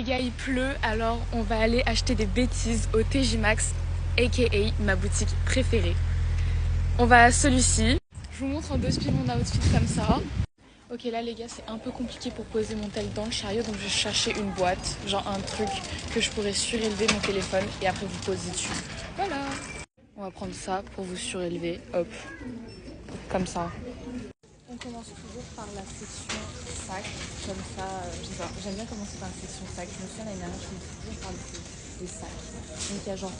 Les gars, il pleut, alors on va aller acheter des bêtises au TJ Maxx, aka ma boutique préférée. On va à celui-ci. Je vous montre en deux spies mon outfit comme ça. Ok, là les gars, c'est un peu compliqué pour poser mon tel dans le chariot, donc je vais chercher une boîte, genre un truc que je pourrais surélever mon téléphone et après vous poser dessus. Voilà. On va prendre ça pour vous surélever, hop, comme ça. On commence toujours par la section sac, comme ça, je sais pas, j'aime bien commencer par la section sac. Je me souviens l'année dernière, je commençais toujours par les sacs. Donc il y a genre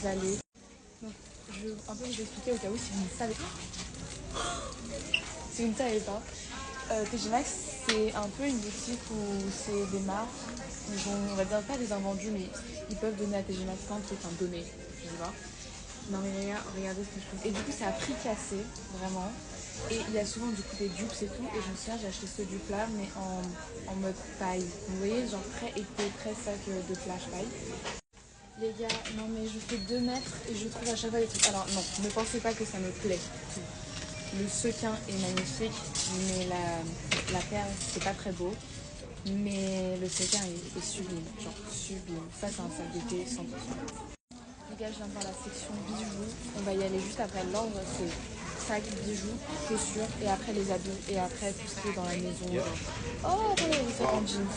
3 allées. Donc je vais un peu vous expliquer au cas où si vous ne savez pas. Si vous ne savez pas, TJ Maxx c'est un peu une boutique où c'est des marques, ils ont, on va dire pas des invendus, mais ils peuvent donner à TJ Maxx plein de trucs, enfin donner, je sais pas. Non mais les gars, regardez ce que je trouve. Et du coup c'est à prix cassé, vraiment. Et il y a souvent du coup des dupes et tout. Et je me souviens j'ai acheté ce dupe là mais en mode paille. Vous voyez, genre très été, très sac de plage paille. Les gars, non mais je fais 2 mètres et je trouve à chaque fois des trucs. Alors non, ne pensez pas que ça me plaît. Le sequin est magnifique, mais la perle c'est pas très beau. Mais le sequin est sublime, genre sublime. Ça c'est un sac d'été 100%. Les gars, je viens de voir la section bijoux. On va y aller juste après. L'ordre, c'est sac, bijoux, chaussures, et après les habits, et après tout ce qui est dans la maison. Oh, attendez, les sacs en jeans.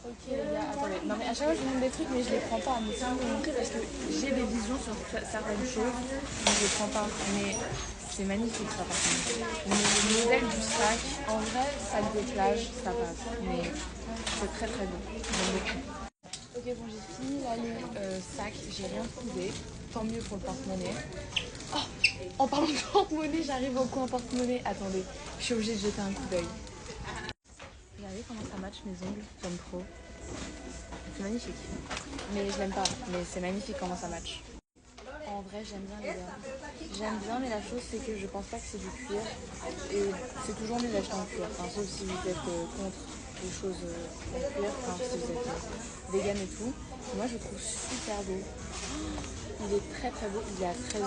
Ok, les gars, attendez. Non, mais à chaque fois, je vous montre des trucs, mais je les prends pas. Mais c'est vous montrer parce que j'ai des visions sur certaines choses, mais je les prends pas. Mais c'est magnifique, ça, par contre. Mais le modèle du sac, en vrai, sac de plage, ça passe. Mais c'est très très beau. J'aime beaucoup. Ok, bon, j'ai fini l'allée sac, j'ai rien trouvé. Tant mieux pour le porte-monnaie. Oh, en parlant de porte-monnaie, j'arrive au coin porte-monnaie. Attendez, je suis obligée de jeter un coup d'œil. Regardez comment ça match mes ongles, j'aime trop. C'est magnifique. Mais je l'aime pas, mais c'est magnifique comment ça match. En vrai, j'aime bien les gars. J'aime bien, mais la chose c'est que je pense pas que c'est du cuir. Et c'est toujours mieux d'acheter en cuir. Enfin, sauf si vous êtes contre les choses en cuir, enfin si vous êtes vegan et tout. Moi je le trouve super beau. Il est très très beau, il est à 13 $.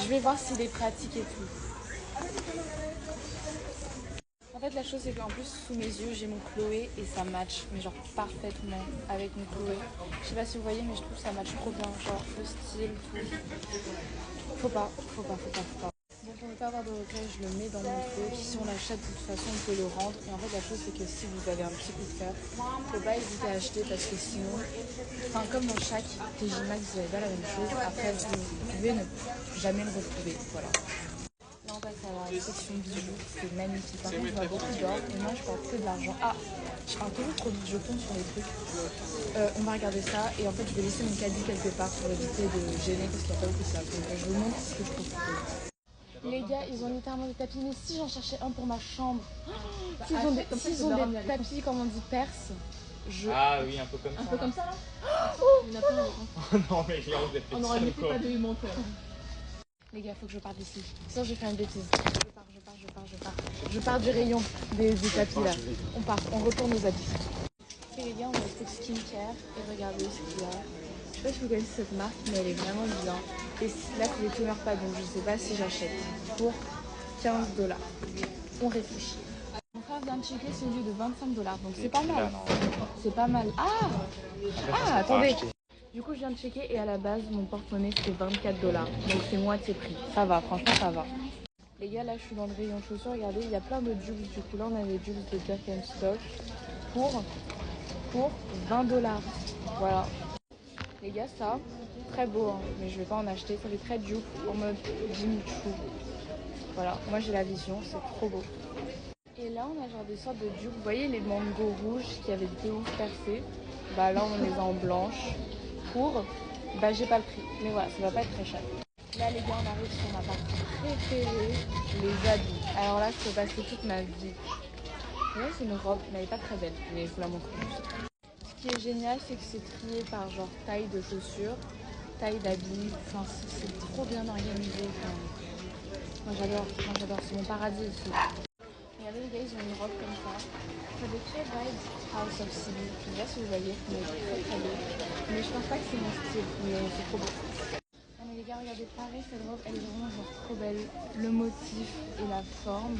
Je vais voir s'il est pratique et tout. En fait, la chose c'est qu'en plus, sous mes yeux, j'ai mon Chloé et ça match, mais genre parfaitement avec mon Chloé. Je sais pas si vous voyez, mais je trouve que ça match trop bien. Genre le style, tout. Faut pas. Donc pour ne pas avoir de regrets, je le mets dans mon truc. Si on l'achète, de toute façon, on peut le rendre. Et en fait, la chose c'est que si vous avez un petit coup de cœur, faut pas hésiter à acheter parce que sinon, enfin comme dans chaque TJ Maxx, vous n'avez pas la même chose. Après, vous pouvez ne jamais le retrouver. Voilà. Là, on passe à la section bijoux, c'est magnifique. Par contre, je vois beaucoup d'or et moi, je porte que de l'argent. Ah, je parle toujours trop vite, je tombe sur les trucs. On va regarder ça et en fait, je vais laisser mon caddie quelque part pour éviter de gêner parce qu'il n'y a pas beaucoup de place. Donc, je vous montre ce que je trouve cool. Les gars, ils ont littéralement des tapis. Mais si j'en cherchais un pour ma chambre, s'ils ont des tapis, comme on dit, perse, Ah oui, un peu comme ça. Un peu comme ça là. Il y en a plein. Non, mais là, vous êtes On aurait mieux fait pas de menteur. les gars, faut que je parte d'ici. Sinon, je vais faire une bêtise. Je pars du rayon des tapis là. On retourne aux habits. Ok les gars, on a le truc skincare et regardez ce qu'il y a. Je sais pas si vous connaissez cette marque, mais elle est vraiment bien. Et là, c'est des primeurs pas, donc je sais pas si j'achète. Pour 15 $. On réfléchit. Mon frère vient de checker celui de 25 $, donc c'est pas mal. C'est pas mal. Ah, attendez. Du coup, je viens de checker et à la base, mon porte-monnaie c'était 24 $. Donc c'est moitié prix. Ça va, franchement, ça va. Les gars, là, je suis dans le rayon chaussures. Regardez, il y a plein de dupes. Du coup, là, on a les dupes de Birkenstock pour 20 $. Voilà. Les gars, ça, très beau, hein, mais je vais pas en acheter. Ça fait très dupe en mode Jimmy Choo. Voilà, moi j'ai la vision, c'est trop beau. Et là, on a genre des sortes de dupes. Vous voyez les mangos rouges qui avaient des ouf percés. Bah là, on les a en blanche pour. Bah, j'ai pas le prix. Mais voilà, ça va pas être très cher. Là, les gars, on arrive sur ma partie préférée, les habits. Alors là, je peux passer toute ma vie. Là, c'est une robe, mais elle est pas très belle. Mais je vous la montre juste. Ce qui est génial, c'est que c'est trié par genre taille de chaussures, taille d'habits. Enfin, c'est trop bien organisé. Enfin, moi, j'adore. C'est mon paradis ici. Regardez les gars, ils ont une robe comme ça. Ça fait très vibe House of Sibyl. Je sais pas si vous voyez, mais très très beau. Mais je pense pas que c'est mon style, mais c'est trop beau. Non mais les les gars, regardez, pareil, cette robe, elle est vraiment genre trop belle. Le motif et la forme.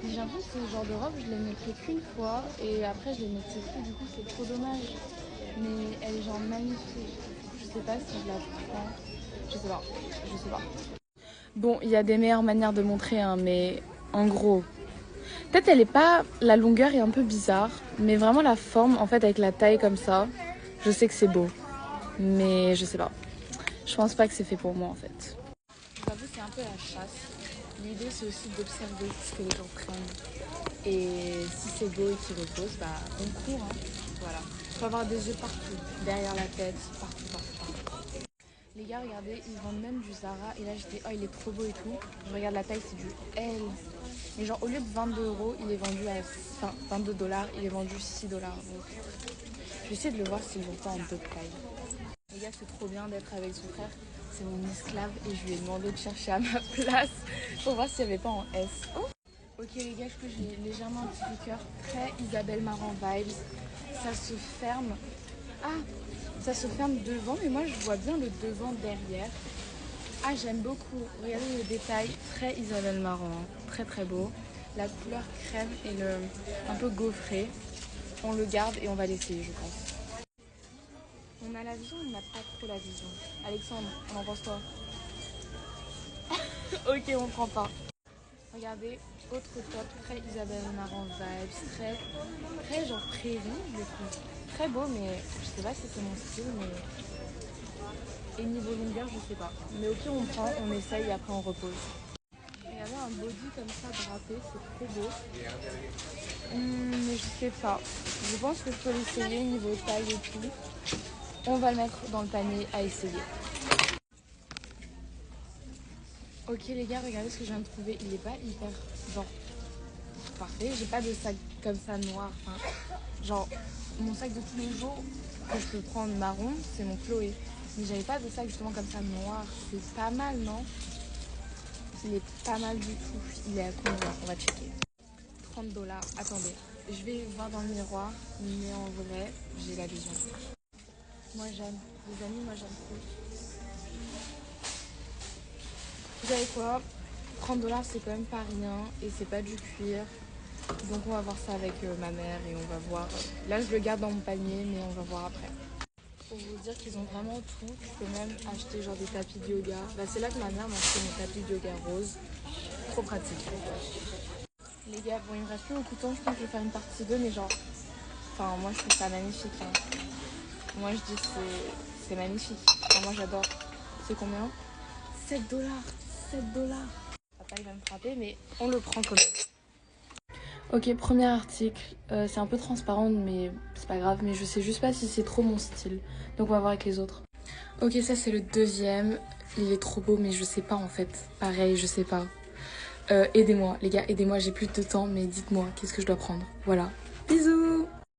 Mais j'ai l'impression que ce genre de robe, je les mettrai qu'une fois et après je les mettrai plus, du coup c'est trop dommage. Mais elle est genre magnifique. Je sais pas si je la prends. Je sais pas. Bon, il y a des meilleures manières de montrer, hein, mais en gros, peut-être elle est pas, la longueur est un peu bizarre, mais vraiment la forme, en fait, avec la taille comme ça, je sais que c'est beau, mais je sais pas. Je pense pas que c'est fait pour moi, en fait. J'avoue, c'est un peu la chasse. L'idée, c'est aussi d'observer ce que les gens prennent. Et si c'est beau et qu'ils reposent, bah, on court, hein. Voilà. Il faut avoir des yeux partout, derrière la tête, partout. Les gars, regardez, ils vendent même du Zara. Et là, je dis, oh, il est trop beau et tout. Je regarde la taille, c'est du L. Mais genre, au lieu de 22 €, il est vendu à 22 $, il est vendu 6 $. Donc, je vais essayer de le voir s'ils l'ont pas en deux tailles. Les gars, c'est trop bien d'être avec son frère. C'est mon esclave et je lui ai demandé de chercher à ma place pour voir s'il n'y avait pas en S. Oh, ok, les gars, je trouve que j'ai légèrement un petit coup de cœur. Très Isabelle Marant vibes. Ça se ferme. Ah, ça se ferme devant, mais moi je vois bien le devant derrière. Ah, j'aime beaucoup. Regardez le détail, très Isabelle Marant, très très beau. La couleur crème et le un peu gaufré. On le garde et on va l'essayer, je pense. On a la vision, on n'a pas trop la vision. Alexandre, on en pense quoi? Ok, on prend pas. Regardez, autre top, très Isabelle Marant vibes, très genre prairie, je trouve. Très beau, mais je sais pas si c'est mon style, mais... Et niveau longueur, je sais pas. Mais ok, on prend, on essaye et après on repose. Regardez un body comme ça drapé, c'est trop beau. Mais je sais pas. Je pense que je peux l'essayer niveau taille et tout. On va le mettre dans le panier à essayer. Ok les gars, regardez ce que je viens de trouver. Il est pas hyper genre parfait. J'ai pas de sac comme ça noir. Enfin, genre mon sac de tous les jours que je peux prendre marron, c'est mon Chloé. Mais j'avais pas de sac justement comme ça noir. C'est pas mal, non? Il est pas mal du tout. Il est à combien? On va checker. 30 $. Attendez, je vais voir dans le miroir, mais en vrai, j'ai la vision. Moi j'aime. Les amis, moi j'aime trop. Vous savez quoi? 30 $ c'est quand même pas rien et c'est pas du cuir. Donc on va voir ça avec ma mère et on va voir. Là je le garde dans mon panier mais on va voir après. Pour vous dire qu'ils ont vraiment tout, tu peux même acheter genre des tapis de yoga. Bah, c'est là que ma mère m'a acheté mon tapis de yoga rose. Trop pratique. Les gars, bon il me reste plus beaucoup de temps, je pense que je vais faire une partie 2 mais genre... Enfin moi je trouve ça magnifique. Hein. Moi je dis c'est magnifique. Enfin, moi j'adore. C'est combien? 7 $. 7 $. Papa il va me frapper mais on le prend quand même. Ok, premier article. C'est un peu transparent mais c'est pas grave. Mais je sais juste pas si c'est trop mon style. Donc on va voir avec les autres. Ok, ça c'est le deuxième. Il est trop beau mais je sais pas en fait. Pareil, je sais pas. Aidez-moi les gars, aidez-moi. J'ai plus de temps mais dites-moi qu'est-ce que je dois prendre. Voilà. Bisous.